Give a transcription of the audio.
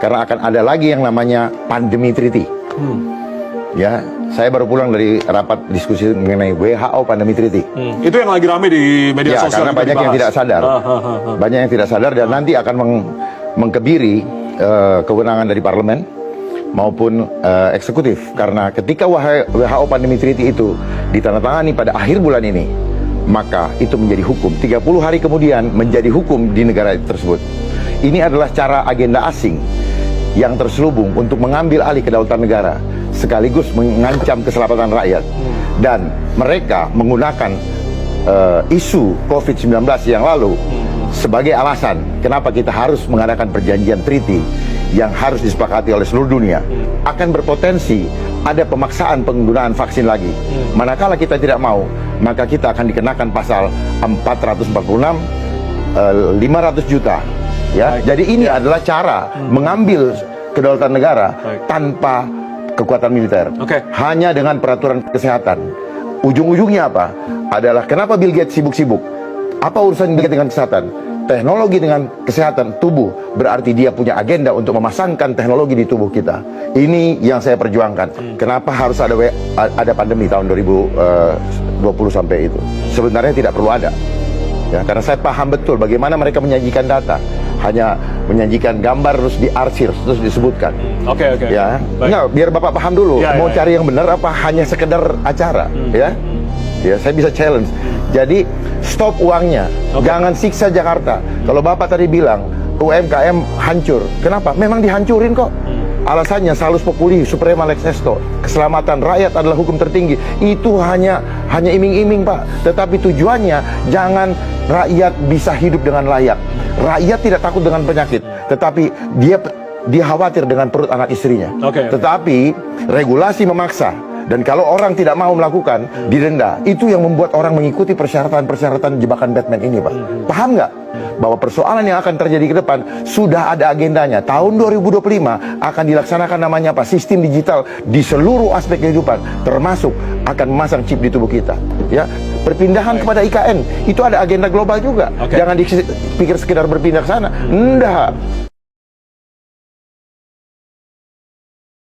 karena akan ada lagi yang namanya pandemi treaty. Ya, saya baru pulang dari rapat diskusi mengenai WHO pandemi treaty. Itu yang lagi rame di media Ya, sosial. karena banyak yang tidak sadar. Banyak yang tidak sadar dan nanti akan mengkebiri kewenangan dari parlemen maupun eksekutif. Karena ketika WHO pandemi treaty itu ditandatangani pada akhir bulan ini, maka itu menjadi hukum. 30 hari kemudian menjadi hukum di negara tersebut. Ini adalah cara agenda asing yang terselubung untuk mengambil alih kedaulatan negara, sekaligus mengancam keselamatan rakyat. Dan mereka menggunakan isu COVID-19 yang lalu sebagai alasan kenapa kita harus mengadakan perjanjian treaty yang harus disepakati oleh seluruh dunia. Akan berpotensi ada pemaksaan penggunaan vaksin lagi. Manakala kita tidak mau, maka kita akan dikenakan pasal 446, 500 juta. Ya, jadi ini adalah cara mengambil kedaulatan negara tanpa kekuatan militer. Hanya dengan peraturan kesehatan. Ujung-ujungnya apa? Adalah kenapa Bill Gates sibuk-sibuk? Apa urusan Bill Gates dengan kesehatan? Teknologi dengan kesehatan tubuh berarti dia punya agenda untuk memasangkan teknologi di tubuh kita. Ini yang saya perjuangkan. Kenapa harus ada pandemi tahun 2020 sampai itu? Sebenarnya tidak perlu ada. Ya, karena saya paham betul bagaimana mereka menyajikan data. Hanya menyajikan gambar terus diarsir terus disebutkan. Ya, enggak, biar Bapak paham dulu. Mau cari yang benar apa hanya sekedar acara? Ya, saya bisa challenge. Jadi stop uangnya, jangan siksa Jakarta. Kalau Bapak tadi bilang UMKM hancur, kenapa? Memang dihancurin kok. Alasannya salus populi suprema lex esto, keselamatan rakyat adalah hukum tertinggi. Itu hanya iming-iming, Pak. Tetapi tujuannya jangan rakyat bisa hidup dengan layak. Rakyat tidak takut dengan penyakit, tetapi dia khawatir dengan perut anak istrinya. Tetapi regulasi memaksa, dan kalau orang tidak mau melakukan, didenda. Itu yang membuat orang mengikuti persyaratan-persyaratan jebakan Batman ini, Pak. Paham nggak? Bahwa persoalan yang akan terjadi ke depan sudah ada agendanya. Tahun 2025 akan dilaksanakan namanya apa? Sistem digital di seluruh aspek kehidupan, termasuk akan memasang chip di tubuh kita. Ya, perpindahan kepada IKN itu ada agenda global juga. Jangan dipikir sekedar berpindah ke sana. Enggak.